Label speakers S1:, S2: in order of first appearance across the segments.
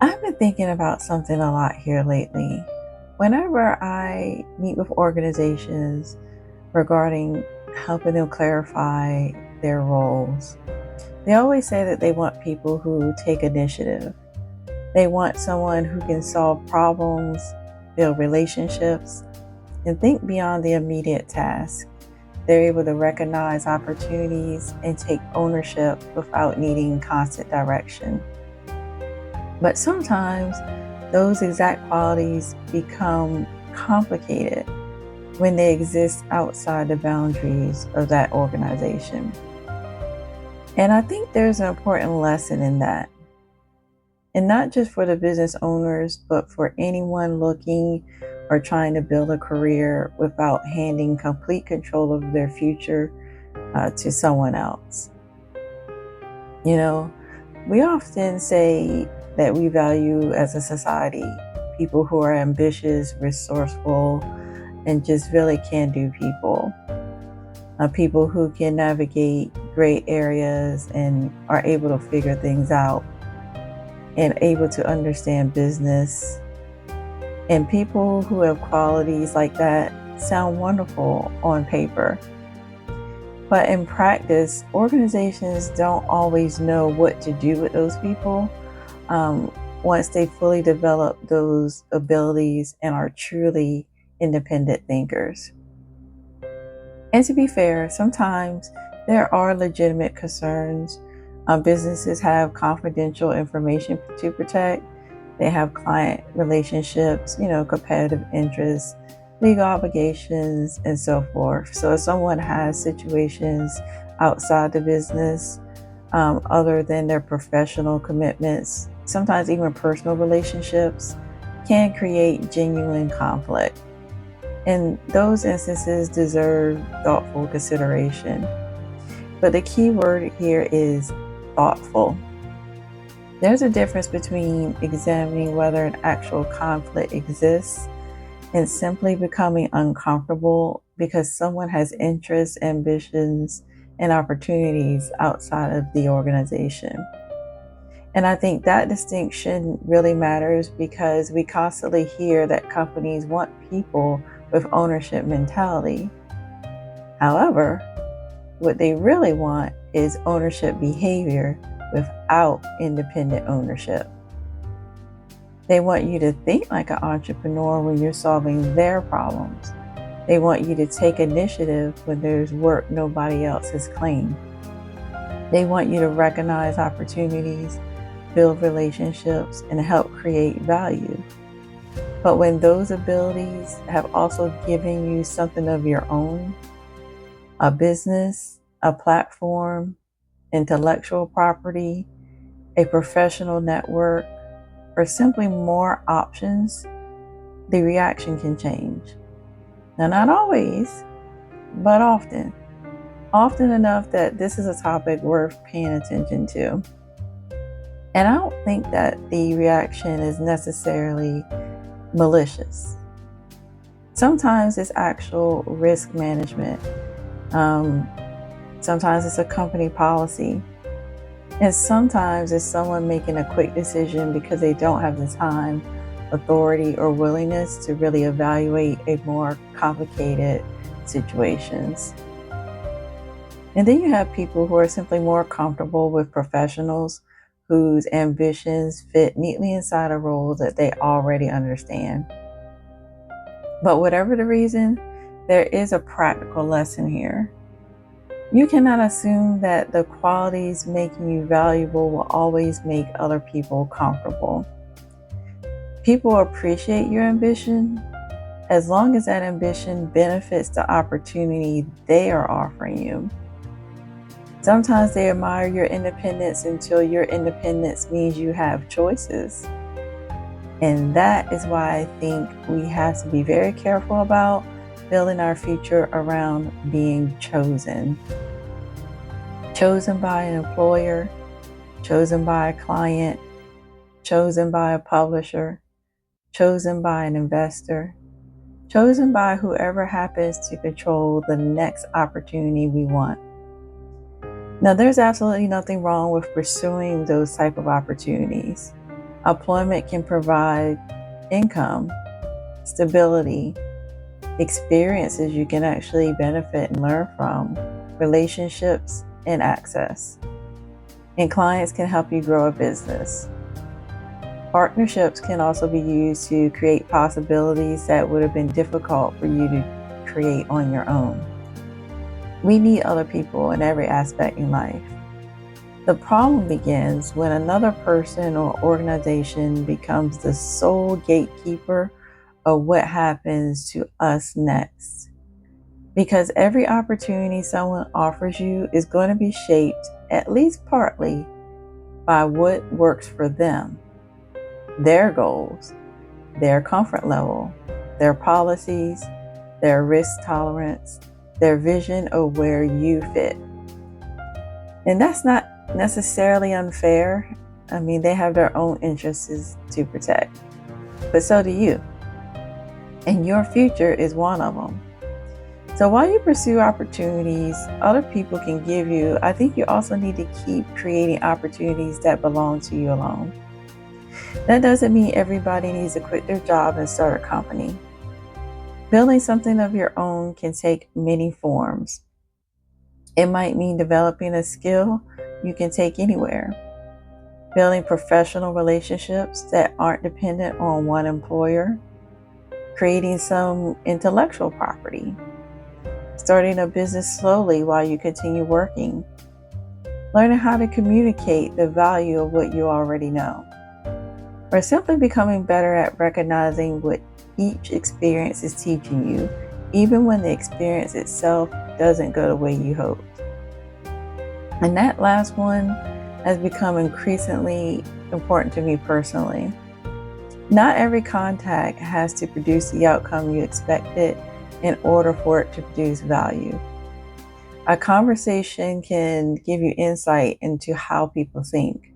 S1: I've been thinking about something a lot here lately. Whenever I meet with organizations regarding helping them clarify their roles, they always say that they want people who take initiative. They want someone who can solve problems, build relationships, and think beyond the immediate task. They're able to recognize opportunities and take ownership without needing constant direction. But sometimes those exact qualities become complicated when they exist outside the boundaries of that organization. And I think there's an important lesson in that. And not just for the business owners, but for anyone looking or trying to build a career without handing complete control of their future to someone else. You know, we often say that we value as a society people who are ambitious, resourceful, and just really can-do people. People who can navigate great areas and are able to figure things out and able to understand business. And people who have qualities like that sound wonderful on paper. But in practice, organizations don't always know what to do with those people once they fully develop those abilities and are truly independent thinkers. And to be fair, sometimes there are legitimate concerns. Businesses have confidential information to protect. They have client relationships, competitive interests, legal obligations, and so forth. So if someone has situations outside the business, other than their professional commitments, sometimes even personal relationships, can create genuine conflict. And those instances deserve thoughtful consideration. But the key word here is thoughtful. There's a difference between examining whether an actual conflict exists and simply becoming uncomfortable because someone has interests, ambitions, and opportunities outside of the organization. And I think that distinction really matters because we constantly hear that companies want people with ownership mentality. However, what they really want is ownership behavior without independent ownership. They want you to think like an entrepreneur when you're solving their problems. They want you to take initiative when there's work nobody else has claimed. They want you to recognize opportunities, build relationships, and help create value. But when those abilities have also given you something of your own, a business, a platform, intellectual property, a professional network, or simply more options, the reaction can change. Now, not always, but often. Often enough that this is a topic worth paying attention to. And I don't think that the reaction is necessarily malicious. Sometimes it's actual risk management. Sometimes it's a company policy. And sometimes it's someone making a quick decision because they don't have the time, authority, or willingness to really evaluate a more complicated situations. And then you have people who are simply more comfortable with professionals whose ambitions fit neatly inside a role that they already understand. But whatever the reason, there is a practical lesson here. You cannot assume that the qualities making you valuable will always make other people comfortable. People appreciate your ambition as long as that ambition benefits the opportunity they are offering you. Sometimes they admire your independence until your independence means you have choices. And that is why I think we have to be very careful about building our future around being chosen. Chosen by an employer, chosen by a client, chosen by a publisher, chosen by an investor, chosen by whoever happens to control the next opportunity we want. Now, there's absolutely nothing wrong with pursuing those type of opportunities. Employment can provide income, stability, experiences you can actually benefit and learn from, relationships, and access. And clients can help you grow a business. Partnerships can also be used to create possibilities that would have been difficult for you to create on your own. We need other people in every aspect in life. The problem begins when another person or organization becomes the sole gatekeeper of what happens to us next. Because every opportunity someone offers you is going to be shaped, at least partly, by what works for them, their goals, their comfort level, their policies, their risk tolerance, their vision of where you fit. And that's not necessarily unfair. I mean, they have their own interests to protect, but so do you. And your future is one of them. So while you pursue opportunities other people can give you, I think you also need to keep creating opportunities that belong to you alone. That doesn't mean everybody needs to quit their job and start a company. Building something of your own can take many forms. It might mean developing a skill you can take anywhere, building professional relationships that aren't dependent on one employer, creating some intellectual property, starting a business slowly while you continue working, learning how to communicate the value of what you already know, or simply becoming better at recognizing what each experience is teaching you, even when the experience itself doesn't go the way you hoped. And that last one has become increasingly important to me personally. Not every contact has to produce the outcome you expected in order for it to produce value. A conversation can give you insight into how people think.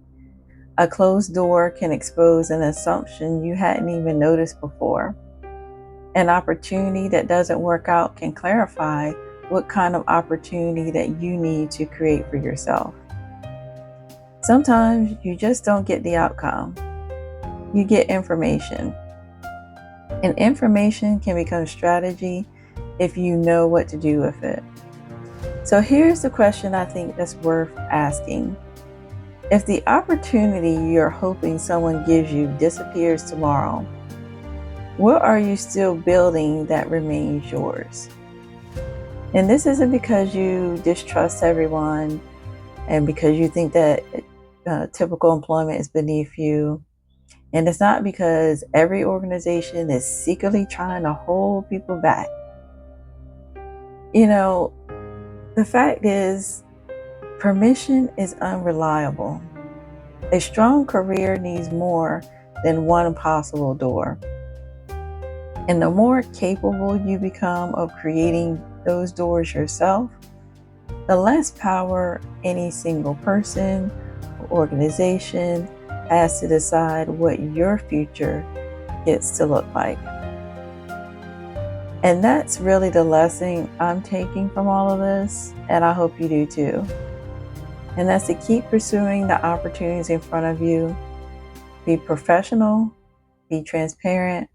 S1: A closed door can expose an assumption you hadn't even noticed before. An opportunity that doesn't work out can clarify what kind of opportunity that you need to create for yourself. Sometimes you just don't get the outcome. You get information. And information can become strategy if you know what to do with it. So here's the question I think that's worth asking. If the opportunity you're hoping someone gives you disappears tomorrow, what are you still building that remains yours? And this isn't because you distrust everyone and because you think that typical employment is beneath you. And it's not because every organization is secretly trying to hold people back. You know, the fact is, permission is unreliable. A strong career needs more than one possible door. And the more capable you become of creating those doors yourself, the less power any single person or organization has to decide what your future gets to look like. And that's really the lesson I'm taking from all of this, and I hope you do too. And that's to keep pursuing the opportunities in front of you. Be professional, be transparent,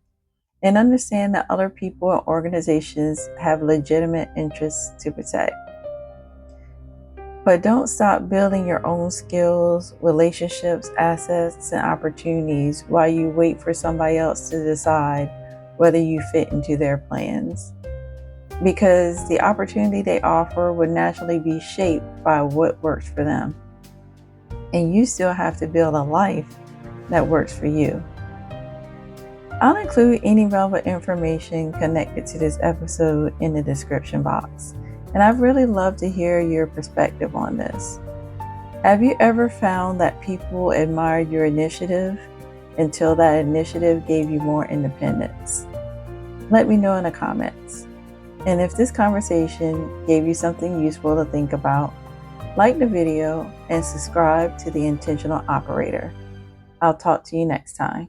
S1: and understand that other people and organizations have legitimate interests to protect. But don't stop building your own skills, relationships, assets, and opportunities while you wait for somebody else to decide whether you fit into their plans. Because the opportunity they offer would naturally be shaped by what works for them. And you still have to build a life that works for you. I'll include any relevant information connected to this episode in the description box. And I'd really love to hear your perspective on this. Have you ever found that people admired your initiative until that initiative gave you more independence? Let me know in the comments. And if this conversation gave you something useful to think about, like the video and subscribe to The Intentional Operator. I'll talk to you next time.